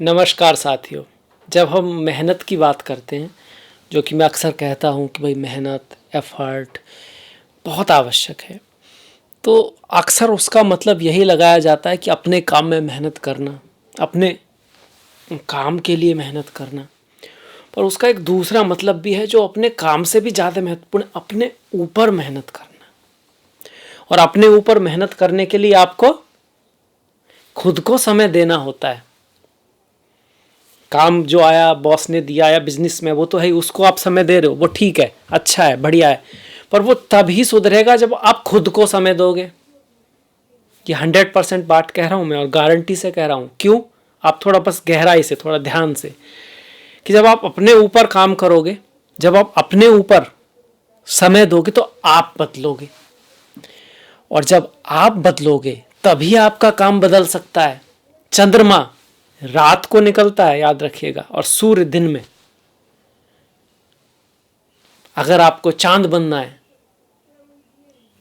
नमस्कार साथियों। जब हम मेहनत की बात करते हैं, जो कि मैं अक्सर कहता हूँ कि भाई मेहनत, एफर्ट बहुत आवश्यक है, तो अक्सर उसका मतलब यही लगाया जाता है कि अपने काम में मेहनत करना, अपने काम के लिए मेहनत करना। पर उसका एक दूसरा मतलब भी है जो अपने काम से भी ज़्यादा महत्वपूर्ण, अपने ऊपर मेहनत करना। और अपने ऊपर मेहनत करने के लिए आपको खुद को समय देना होता है। काम जो आया, बॉस ने दिया या बिजनेस में, वो तो है, उसको आप समय दे रहे हो, वो ठीक है, अच्छा है, बढ़िया है। पर वो तभी सुधरेगा जब आप खुद को समय दोगे। ये 100% बात कह रहा हूं मैं और गारंटी से कह रहा हूं। क्यों? आप थोड़ा बस गहराई से, थोड़ा ध्यान से, कि जब आप अपने ऊपर काम करोगे, जब आप अपने ऊपर समय दोगे तो आप बदलोगे। और जब आप बदलोगे तभी आपका काम बदल सकता है। चंद्रमा रात को निकलता है, याद रखिएगा, और सूर्य दिन में। अगर आपको चांद बनना है,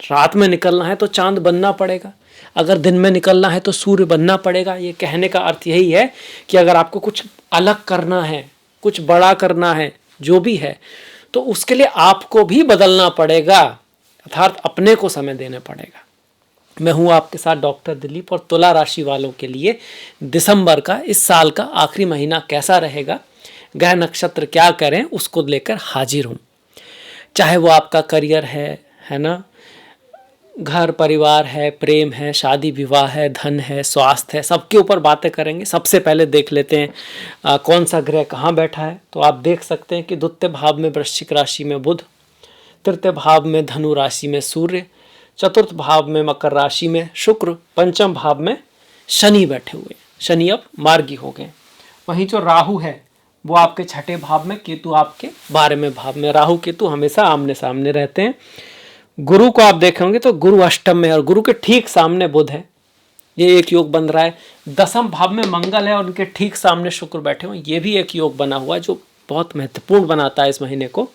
रात में निकलना है तो चांद बनना पड़ेगा। अगर दिन में निकलना है तो सूर्य बनना पड़ेगा। ये कहने का अर्थ यही है कि अगर आपको कुछ अलग करना है, कुछ बड़ा करना है, जो भी है, तो उसके लिए आपको भी बदलना पड़ेगा, अर्थात अपने को समय देना पड़ेगा। मैं हूं आपके साथ डॉक्टर दिलीप, और तुला राशि वालों के लिए दिसंबर का, इस साल का आखिरी महीना कैसा रहेगा, ग्रह नक्षत्र क्या करें, उसको लेकर हाजिर हूं। चाहे वो आपका करियर है ना, घर परिवार है, प्रेम है, शादी विवाह है, धन है, स्वास्थ्य है, सबके ऊपर बातें करेंगे। सबसे पहले देख लेते हैं कौन सा ग्रह कहाँ बैठा है। तो आप देख सकते हैं कि द्वितीय भाव में वृश्चिक राशि में बुध, तृतीय भाव में धनु राशि में सूर्य, चतुर्थ भाव में मकर राशि में शुक्र, पंचम भाव में शनि बैठे हुए। शनि अब मार्गी हो गए। वहीं जो राहु है वो आपके छठे भाव में, केतु आपके 12वें भाव में। राहु केतु हमेशा आमने सामने रहते हैं। गुरु को आप देखेंगे तो गुरु अष्टम में, और गुरु के ठीक सामने बुध है। ये एक योग बन रहा है। दसम भाव में मंगल है और उनके ठीक सामने शुक्र बैठे हुए। ये भी एक योग बना हुआ है जो बहुत महत्वपूर्ण बनाता है इस महीने को।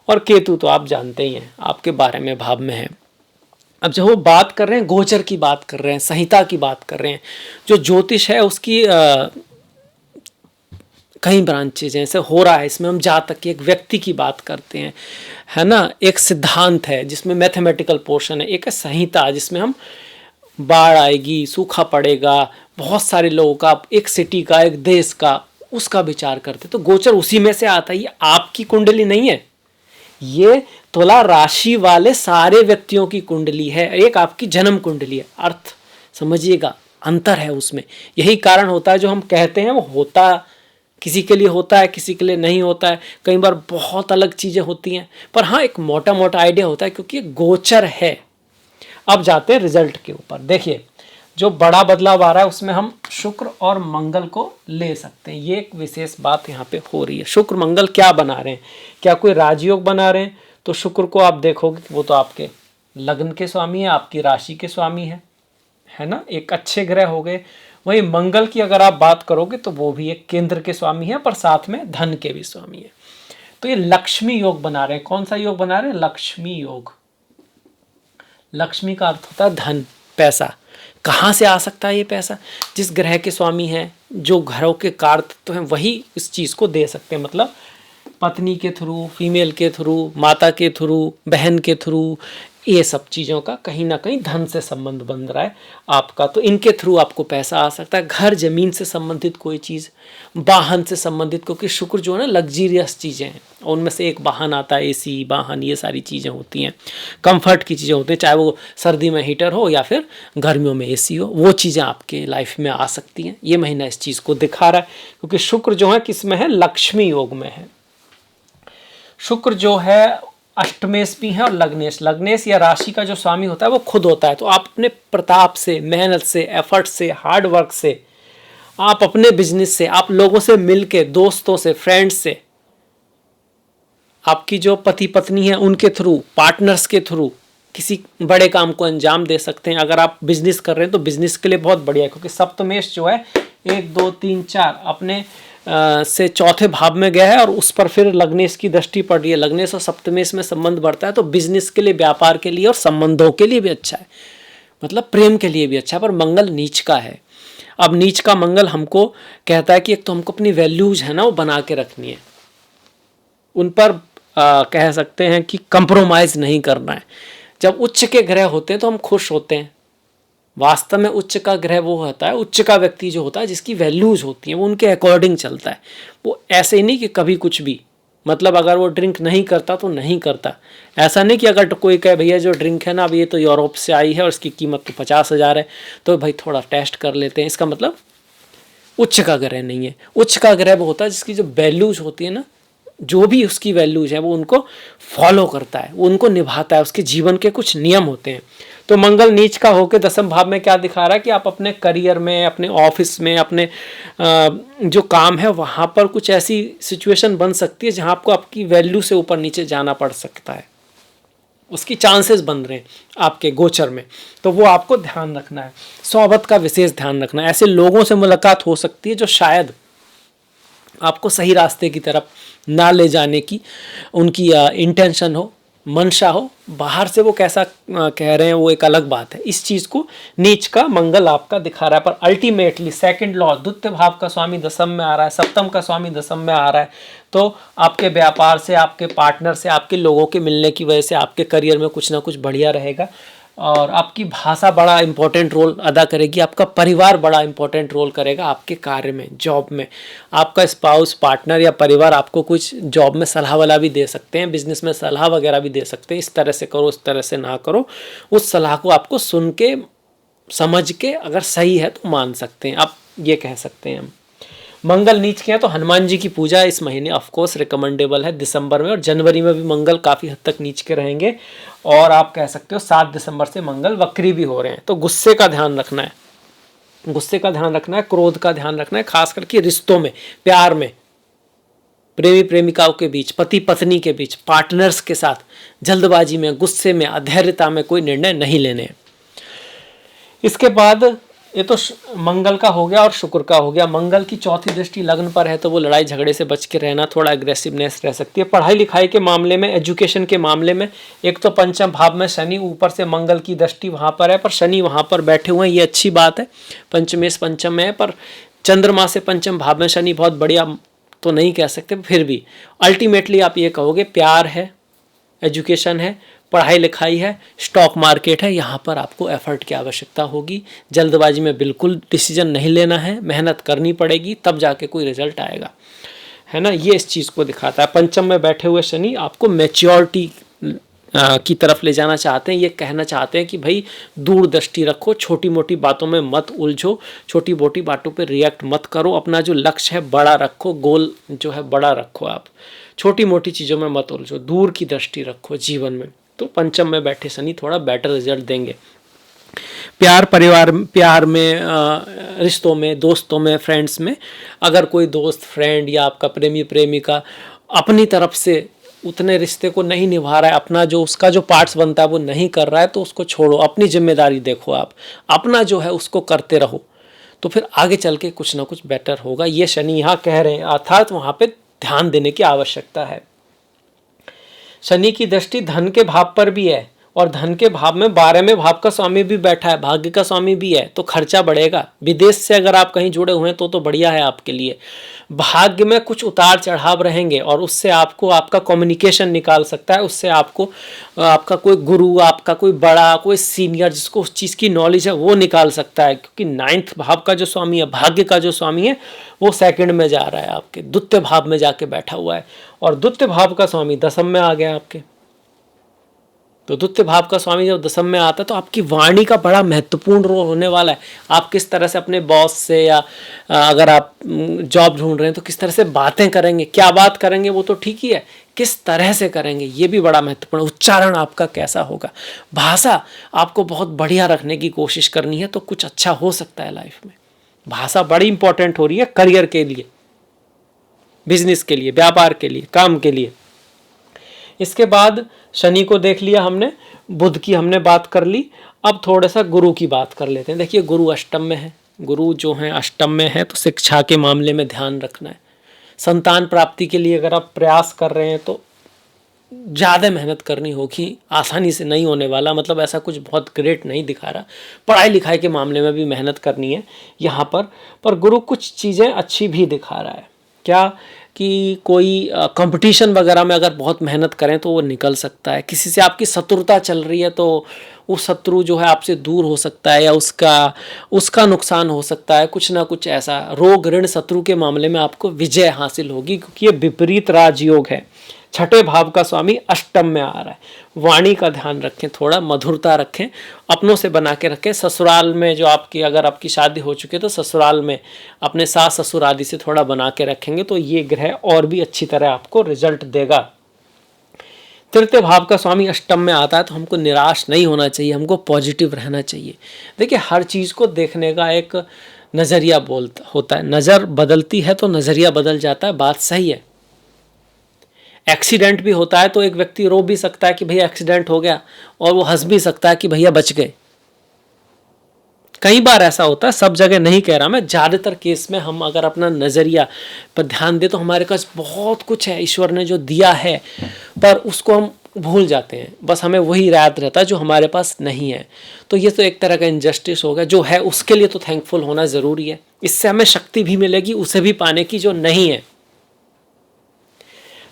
और केतु तो आप जानते ही हैं, आपके 12वें भाव में है। अब जब वो बात कर रहे हैं, गोचर की बात कर रहे हैं, संहिता की बात कर रहे हैं, जो ज्योतिष है उसकी कई ब्रांचेज जैसे हो रहा है। इसमें हम जातक की, एक व्यक्ति की बात करते हैं, है ना। एक सिद्धांत है जिसमें मैथमेटिकल पोर्शन है। एक है संहिता जिसमें हम बाढ़ आएगी, सूखा पड़ेगा, बहुत सारे लोगों का, एक सिटी का, एक देश का, उसका विचार करते। तो गोचर उसी में से आता है। ये आपकी कुंडली नहीं है, ये तुला राशि वाले सारे व्यक्तियों की कुंडली है। एक आपकी जन्म कुंडली है। अर्थ समझिएगा, अंतर है उसमें। यही कारण होता है जो हम कहते हैं वो होता, किसी के लिए होता है, किसी के लिए नहीं होता है। कई बार बहुत अलग चीजें होती हैं, पर हाँ एक मोटा मोटा आइडिया होता है, क्योंकि गोचर है। अब जाते हैं रिजल्ट के ऊपर। देखिए, जो बड़ा बदलाव आ रहा है उसमें हम शुक्र और मंगल को ले सकते हैं। ये एक विशेष बात यहाँ पे हो रही है। शुक्र मंगल क्या बना रहे हैं? क्या कोई राजयोग बना रहे हैं? तो शुक्र को आप देखोगे वो तो आपके लग्न के स्वामी है, आपकी राशि के स्वामी है ना, एक अच्छे ग्रह हो गए। वहीं मंगल की अगर आप बात करोगे तो वो भी एक केंद्र के स्वामी है, पर साथ में धन के भी स्वामी है। तो ये लक्ष्मी योग बना रहे हैं। कौन सा योग बना रहे हैं? लक्ष्मी योग। लक्ष्मी का अर्थ होता है धन, पैसा। कहाँ से आ सकता है ये पैसा? जिस ग्रह के स्वामी हैं, जो घरों के कारक तो हैं, वही इस चीज़ को दे सकते हैं। मतलब पत्नी के थ्रू, फीमेल के थ्रू, माता के थ्रू, बहन के थ्रू, ये सब चीज़ों का कहीं ना कहीं धन से संबंध बन रहा है आपका। तो इनके थ्रू आपको पैसा आ सकता है। घर जमीन से संबंधित कोई चीज़, वाहन से संबंधित, क्योंकि शुक्र जो है ना लग्जीरियस चीज़ें हैं, और उनमें से एक वाहन आता है, एसी वाहन, ये सारी चीज़ें होती हैं, कंफर्ट की चीज़ें होती हैं। चाहे वो सर्दी में हीटर हो या फिर गर्मियों में एसी हो, वो चीज़ें आपके लाइफ में आ सकती हैं। ये महीना इस चीज़ को दिखा रहा है, क्योंकि शुक्र जो है किस में है? लक्ष्मी योग में है। शुक्र जो है अष्टमेश भी है और लग्नेश। लग्नेश या राशि का जो स्वामी होता है वो खुद होता है। तो आप अपने प्रताप से, मेहनत से, एफर्ट से, हार्ड वर्क से, आप अपने बिजनेस से, आप लोगों से मिलके, दोस्तों से, फ्रेंड्स से, आपकी जो पति पत्नी है उनके थ्रू, पार्टनर्स के थ्रू किसी बड़े काम को अंजाम दे सकते हैं। अगर आप बिजनेस कर रहे हैं तो बिजनेस के लिए बहुत बढ़िया है, क्योंकि सप्तमेश जो है 1 2 3 4 अपने से चौथे भाव में गया है, और उस पर फिर लग्नेश की दृष्टि पड़ रही है। लग्नेश और सप्तमेश में संबंध बढ़ता है, तो बिजनेस के लिए, व्यापार के लिए और संबंधों के लिए भी अच्छा है, मतलब प्रेम के लिए भी अच्छा है। पर मंगल नीच का है। अब नीच का मंगल हमको कहता है कि एक तो हमको अपनी वैल्यूज है ना वो बना के रखनी है, उन पर कह सकते हैं कि कंप्रोमाइज नहीं करना है। जब उच्च के ग्रह होते हैं तो हम खुश होते हैं। वास्तव में उच्च का ग्रह वो होता है, उच्च का व्यक्ति जो होता है जिसकी वैल्यूज होती हैं वो उनके अकॉर्डिंग चलता है। वो ऐसे ही नहीं कि कभी कुछ भी, मतलब अगर वो ड्रिंक नहीं करता तो नहीं करता। ऐसा नहीं कि अगर कोई कहे भैया जो ड्रिंक है ना अब ये तो यूरोप से आई है और इसकी कीमत तो 50,000 है, तो भाई थोड़ा टेस्ट कर लेते हैं, इसका मतलब उच्च का ग्रह नहीं है। उच्च का ग्रह वो होता है जिसकी जो वैल्यूज होती है ना, जो भी उसकी वैल्यूज है वो उनको फॉलो करता है, वो उनको निभाता है, उसके जीवन के कुछ नियम होते हैं। तो मंगल नीच का होकर दसम भाव में क्या दिखा रहा है कि आप अपने करियर में, अपने ऑफिस में, अपने जो काम है वहाँ पर कुछ ऐसी सिचुएशन बन सकती है जहाँ आपको आपकी वैल्यू से ऊपर नीचे जाना पड़ सकता है, उसकी चांसेस बन रहे हैं आपके गोचर में, तो वो आपको ध्यान रखना है। सोहबत का विशेष ध्यान रखना है। ऐसे लोगों से मुलाकात हो सकती है जो शायद आपको सही रास्ते की तरफ ना ले जाने की उनकी इंटेंशन हो, मंशा हो। बाहर से वो कैसा कह रहे हैं वो एक अलग बात है। इस चीज़ को नीच का मंगल आपका दिखा रहा है, पर अल्टीमेटली सेकंड लॉ द्वितीय भाव का स्वामी दसम में आ रहा है, सप्तम का स्वामी दसम में आ रहा है, तो आपके व्यापार से, आपके पार्टनर से, आपके लोगों के मिलने की वजह से आपके करियर में कुछ ना कुछ बढ़िया रहेगा। और आपकी भाषा बड़ा इंपॉर्टेंट रोल अदा करेगी, आपका परिवार बड़ा इंपॉर्टेंट रोल करेगा आपके कार्य में, जॉब में। आपका स्पाउस, पार्टनर या परिवार आपको कुछ जॉब में सलाह वाला भी दे सकते हैं, बिजनेस में सलाह वगैरह भी दे सकते हैं, इस तरह से करो, इस तरह से ना करो। उस सलाह को आपको सुन के, समझ के, अगर सही है तो मान सकते हैं, आप ये कह सकते हैं हम। मंगल नीच के हैं तो हनुमान जी की पूजा इस महीने ऑफकोर्स रिकमेंडेबल है, दिसंबर में। और जनवरी में भी मंगल काफ़ी हद तक नीच के रहेंगे, और आप कह सकते हो 7 दिसंबर से मंगल वक्री भी हो रहे हैं। तो गुस्से का ध्यान रखना है, गुस्से का ध्यान रखना है, क्रोध का ध्यान रखना है, खास करके रिश्तों में, प्यार में, प्रेमी प्रेमिकाओं के बीच, पति पत्नी के बीच, पार्टनर्स के साथ जल्दबाजी में, गुस्से में, अधैर्यता में कोई निर्णय नहीं लेने। इसके बाद ये तो मंगल का हो गया और शुक्र का हो गया। मंगल की चौथी दृष्टि लग्न पर है तो वो लड़ाई झगड़े से बच के रहना, थोड़ा एग्रेसिवनेस रह सकती है। पढ़ाई लिखाई के मामले में, एजुकेशन के मामले में, एक तो पंचम भाव में शनि, ऊपर से मंगल की दृष्टि वहाँ पर है, पर शनि वहाँ पर बैठे हुए हैं, ये अच्छी बात है। पंचमेश पंचम में है, पर चंद्रमा से पंचम भाव में शनि बहुत बढ़िया तो नहीं कह सकते, फिर भी अल्टीमेटली आप ये कहोगे प्यार है, एजुकेशन है, पढ़ाई लिखाई है, स्टॉक मार्केट है, यहाँ पर आपको एफर्ट की आवश्यकता होगी। जल्दबाजी में बिल्कुल डिसीजन नहीं लेना है, मेहनत करनी पड़ेगी, तब जाके कोई रिजल्ट आएगा, है ना। ये इस चीज़ को दिखाता है। पंचम में बैठे हुए शनि आपको मैच्योरिटी की तरफ ले जाना चाहते हैं। ये कहना चाहते हैं कि भाई दूरदृष्टि रखो, छोटी मोटी बातों में मत उलझो, छोटी मोटी बातों पे रिएक्ट मत करो, अपना जो लक्ष्य है बड़ा रखो, गोल जो है बड़ा रखो, आप छोटी मोटी चीज़ों में मत उलझो, दूर की दृष्टि रखो जीवन में। तो पंचम में बैठे शनि थोड़ा बेटर रिजल्ट देंगे। प्यार, परिवार, प्यार में, रिश्तों में, दोस्तों में, फ्रेंड्स में, अगर कोई दोस्त, फ्रेंड या आपका प्रेमी प्रेमिका अपनी तरफ से उतने रिश्ते को नहीं निभा रहा है, अपना जो उसका जो पार्ट्स बनता है वो नहीं कर रहा है, तो उसको छोड़ो, अपनी जिम्मेदारी देखो, आप अपना जो है उसको करते रहो, तो फिर आगे चल के कुछ ना कुछ बेटर होगा। ये शनि यहाँ कह रहे हैं, अर्थात वहाँ पे ध्यान देने की आवश्यकता है। शनि की दृष्टि धन के भाव पर भी है, और धन के भाव में 12वें भाव का स्वामी भी बैठा है, भाग्य का स्वामी भी है, तो खर्चा बढ़ेगा। विदेश से अगर आप कहीं जुड़े हुए हैं तो बढ़िया है आपके लिए। भाग्य में कुछ उतार चढ़ाव रहेंगे, और उससे आपको आपका कम्युनिकेशन निकाल सकता है, उससे आपको आपका कोई गुरु, आपका कोई बड़ा, कोई सीनियर जिसको उस चीज़ की नॉलेज है वो निकाल सकता है, क्योंकि 9th भाव का जो स्वामी है, भाग्य का जो स्वामी है, वो सेकंड में जा रहा है, आपके द्वितीय भाव में जाके बैठा हुआ है, और द्वितीय भाव का स्वामी दसम में आ गया आपके। तो द्वितीय भाव का स्वामी जब दसम में आता है तो आपकी वाणी का बड़ा महत्वपूर्ण रोल होने वाला है। आप किस तरह से अपने बॉस से, या अगर आप जॉब ढूंढ रहे हैं तो किस तरह से बातें करेंगे, क्या बात करेंगे वो तो ठीक ही है, किस तरह से करेंगे ये भी बड़ा महत्वपूर्ण। उच्चारण आपका कैसा होगा, भाषा आपको बहुत बढ़िया रखने की कोशिश करनी है, तो कुछ अच्छा हो सकता है लाइफ में। भाषा बड़ी इंपॉर्टेंट हो रही है करियर के लिए, बिजनेस के लिए, व्यापार के लिए, काम के लिए। इसके बाद शनि को देख लिया हमने, बुध की हमने बात कर ली, अब थोड़ा सा गुरु की बात कर लेते हैं। देखिए गुरु अष्टम में है, गुरु जो है अष्टम में है, तो शिक्षा के मामले में ध्यान रखना है। संतान प्राप्ति के लिए अगर आप प्रयास कर रहे हैं तो ज़्यादा मेहनत करनी होगी, आसानी से नहीं होने वाला, मतलब ऐसा कुछ बहुत ग्रेट नहीं दिखा रहा। पढ़ाई लिखाई के मामले में भी मेहनत करनी है यहाँ पर गुरु कुछ चीज़ें अच्छी भी दिखा रहा है। क्या कि कोई कंपटीशन वगैरह में अगर बहुत मेहनत करें तो वो निकल सकता है। किसी से आपकी शत्रुता चल रही है तो वो शत्रु जो है आपसे दूर हो सकता है, या उसका नुकसान हो सकता है, कुछ ना कुछ ऐसा रोग ऋण शत्रु के मामले में आपको विजय हासिल होगी, क्योंकि ये विपरीत राजयोग है। छठे भाव का स्वामी अष्टम में आ रहा है। वाणी का ध्यान रखें, थोड़ा मधुरता रखें, अपनों से बना के रखें। ससुराल में जो अगर आपकी शादी हो चुकी है तो ससुराल में अपने सास ससुर आदि से थोड़ा बना के रखेंगे तो ये ग्रह और भी अच्छी तरह आपको रिजल्ट देगा। तृतीय भाव का स्वामी अष्टम में आता है तो हमको निराश नहीं होना चाहिए, हमको पॉजिटिव रहना चाहिए। देखिए, हर चीज़ को देखने का एक नज़रिया होता है। नज़र बदलती है तो नज़रिया बदल जाता है, बात सही है। एक्सीडेंट भी होता है तो एक व्यक्ति रो भी सकता है कि भैया एक्सीडेंट हो गया, और वो हंस भी सकता है कि भैया बच गए। कई बार ऐसा होता है, सब जगह नहीं कह रहा मैं, ज़्यादातर केस में हम अगर अपना नज़रिया पर ध्यान दें तो हमारे पास बहुत कुछ है ईश्वर ने जो दिया है, पर उसको हम भूल जाते हैं। बस हमें वही याद रहता है जो हमारे पास नहीं है। तो ये तो एक तरह का इनजस्टिस हो गया। जो है उसके लिए तो थैंकफुल होना ज़रूरी है, इससे हमें शक्ति भी मिलेगी उसे भी पाने की जो नहीं है।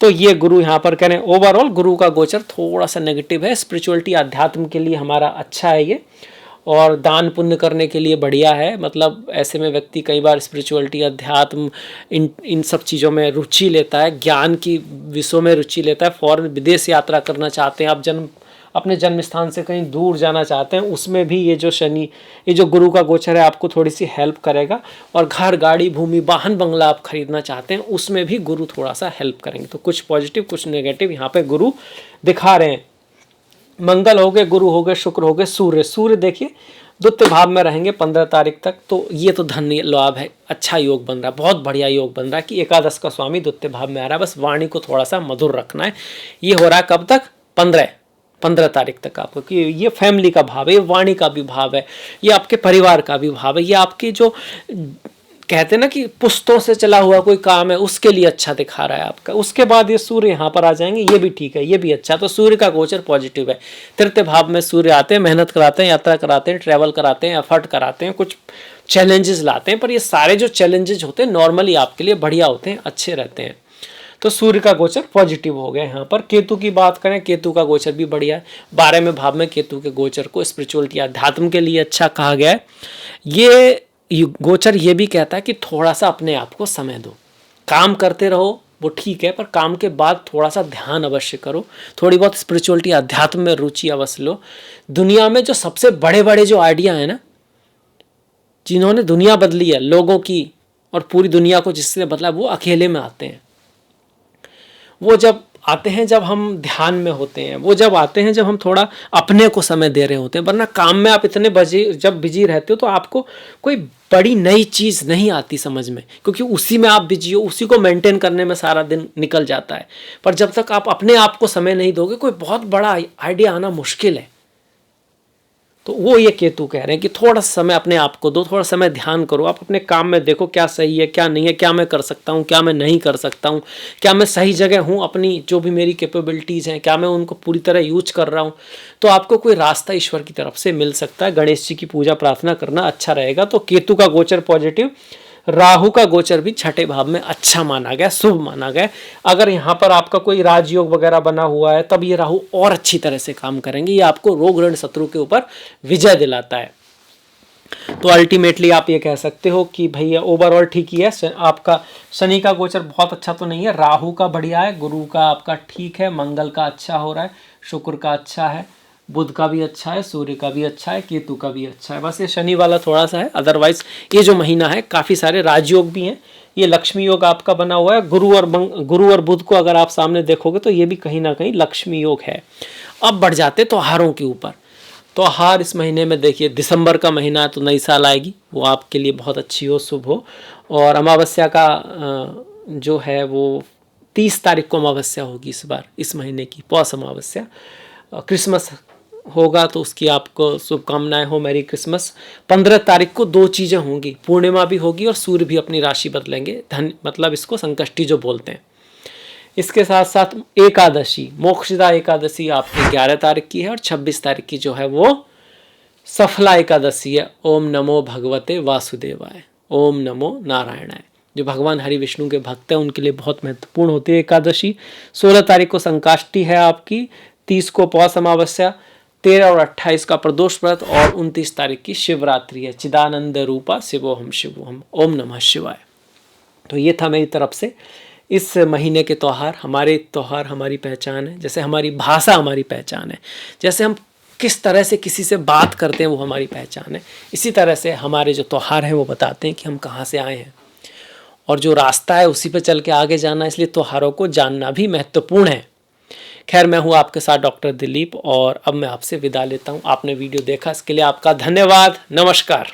तो ये गुरु यहाँ पर कह रहे हैं, ओवरऑल गुरु का गोचर थोड़ा सा नेगेटिव है। स्पिरिचुअलिटी अध्यात्म के लिए हमारा अच्छा है ये, और दान पुण्य करने के लिए बढ़िया है। मतलब ऐसे में व्यक्ति कई बार स्पिरिचुअलिटी अध्यात्म इन सब चीज़ों में रुचि लेता है, ज्ञान की विषयों में रुचि लेता है। फॉरेन विदेश यात्रा करना चाहते हैं आप, अपने जन्म स्थान से कहीं दूर जाना चाहते हैं, उसमें भी ये जो गुरु का गोचर है आपको थोड़ी सी हेल्प करेगा। और घर गाड़ी भूमि वाहन बंगला आप खरीदना चाहते हैं, उसमें भी गुरु थोड़ा सा हेल्प करेंगे। तो कुछ पॉजिटिव कुछ नेगेटिव यहाँ पे गुरु दिखा रहे हैं। मंगल हो गए, गुरु हो गए, शुक्र हो गए, सूर्य देखिए द्वितीय भाव में रहेंगे 15 तारीख तक। तो ये तो धन लाभ है, अच्छा योग बन रहा है, बहुत बढ़िया योग बन रहा है कि एकादश का स्वामी द्वितीय भाव में आ रहा है। बस वाणी को थोड़ा सा मधुर रखना है। ये हो रहा है कब तक? 15 तारीख तक आपको, कि ये फैमिली का भाव है, ये वाणी का भी भाव है, ये आपके परिवार का भी भाव है, ये आपकी जो कहते हैं ना कि पुश्तों से चला हुआ कोई काम है उसके लिए अच्छा दिखा रहा है आपका। उसके बाद ये सूर्य यहाँ पर आ जाएंगे, ये भी ठीक है, ये भी अच्छा। तो सूर्य का गोचर पॉजिटिव है। तृतीय भाव में सूर्य आते हैं, मेहनत कराते हैं, यात्रा कराते हैं, ट्रैवल कराते हैं, एफर्ट कराते हैं, कुछ चैलेंजेस लाते हैं, पर ये सारे जो चैलेंजेस होते हैं नॉर्मली आपके लिए बढ़िया होते हैं, अच्छे रहते हैं। तो सूर्य का गोचर पॉजिटिव हो गया यहाँ पर। केतु की बात करें, केतु का गोचर भी बढ़िया है। 12वें भाव में केतु के गोचर को स्पिरिचुअलिटी अध्यात्म के लिए अच्छा कहा गया है। ये गोचर ये भी कहता है कि थोड़ा सा अपने आप को समय दो, काम करते रहो वो ठीक है, पर काम के बाद थोड़ा सा ध्यान अवश्य करो, थोड़ी बहुत स्पिरिचुअलिटी अध्यात्म में रुचि अवश्य लो। दुनिया में जो सबसे बड़े बड़े जो आइडिया है ना, जिन्होंने दुनिया बदली है लोगों की और पूरी दुनिया को जिसने बदला, वो अकेले में आते हैं। वो जब आते हैं जब हम ध्यान में होते हैं, वो जब आते हैं जब हम थोड़ा अपने को समय दे रहे होते हैं। वरना काम में आप इतने जब बिजी रहते हो तो आपको कोई बड़ी नई चीज़ नहीं आती समझ में, क्योंकि उसी में आप बिजी हो, उसी को मेंटेन करने में सारा दिन निकल जाता है। पर जब तक आप अपने आप को समय नहीं दोगे, कोई बहुत बड़ा आइडिया आना मुश्किल है। तो वो ये केतु कह रहे हैं कि थोड़ा समय अपने आप को दो, थोड़ा समय ध्यान करो, आप अपने काम में देखो क्या सही है क्या नहीं है, क्या मैं कर सकता हूँ क्या मैं नहीं कर सकता हूँ, क्या मैं सही जगह हूँ, अपनी जो भी मेरी कैपेबिलिटीज़ हैं क्या मैं उनको पूरी तरह यूज कर रहा हूँ। तो आपको कोई रास्ता ईश्वर की तरफ से मिल सकता है। गणेश जी की पूजा प्रार्थना करना अच्छा रहेगा। तो केतु का गोचर पॉजिटिव, राहु का गोचर भी छठे भाव में अच्छा माना गया, शुभ माना गया। अगर यहाँ पर आपका कोई राजयोग वगैरह बना हुआ है तब ये राहु और अच्छी तरह से काम करेंगे, ये आपको रोग ऋण शत्रु के ऊपर विजय दिलाता है। तो अल्टीमेटली आप ये कह सकते हो कि भैया ओवरऑल ठीक ही है। आपका शनि का गोचर बहुत अच्छा तो नहीं है, राहु का बढ़िया है, गुरु का आपका ठीक है, मंगल का अच्छा हो रहा है, शुक्र का अच्छा है, बुध का भी अच्छा है, सूर्य का भी अच्छा है, केतु का भी अच्छा है। बस ये शनि वाला थोड़ा सा है, अदरवाइज ये जो महीना है काफ़ी सारे राजयोग भी हैं। ये लक्ष्मी योग आपका बना हुआ है। गुरु और बुध को अगर आप सामने देखोगे तो ये भी कहीं ना कहीं लक्ष्मी योग है। अब बढ़ जाते त्योहारों के ऊपर। त्योहार इस महीने में देखिए, दिसंबर का महीना है तो नई साल आएगी, वो आपके लिए बहुत अच्छी हो, शुभ हो। और अमावस्या का जो है वो 30 तारीख को अमावस्या होगी इस बार, इस महीने की पौष अमावस्या। क्रिसमस होगा तो उसकी आपको शुभकामनाएं हो, मैरी क्रिसमस। 15 तारीख को 2 चीज़ें होंगी, पूर्णिमा भी होगी और सूर्य भी अपनी राशि बदलेंगे। धन मतलब इसको संकष्टी जो बोलते हैं, इसके साथ साथ एकादशी, मोक्षदा एकादशी आपकी 11 तारीख की है और 26 तारीख की जो है वो सफला एकादशी है। ओम नमो भगवते वासुदेवाय, ओम नमो नारायणाय। जो भगवान हरि विष्णु के भक्त हैं उनके लिए बहुत महत्वपूर्ण होती है एकादशी। 16 तारीख को संकाष्टी है आपकी, 30 को पौष अमावस्या, 13 और 28 का प्रदोष व्रत और 29 तारीख की शिवरात्रि है। चिदानंद रूपा शिवोहम शिवोहम, ओम नमः शिवाय। तो ये था मेरी तरफ से इस महीने के त्यौहार। हमारे त्यौहार हमारी पहचान है, जैसे हमारी भाषा हमारी पहचान है, जैसे हम किस तरह से किसी से बात करते हैं वो हमारी पहचान है, इसी तरह से हमारे जो त्यौहार हैं वो बताते हैं कि हम कहाँ से आए हैं और जो रास्ता है उसी पे चल के आगे जाना। इसलिए त्योहारों को जानना भी महत्वपूर्ण है। खैर, मैं हूँ आपके साथ डॉक्टर दिलीप और अब मैं आपसे विदा लेता हूँ। आपने वीडियो देखा इसके लिए आपका धन्यवाद। नमस्कार।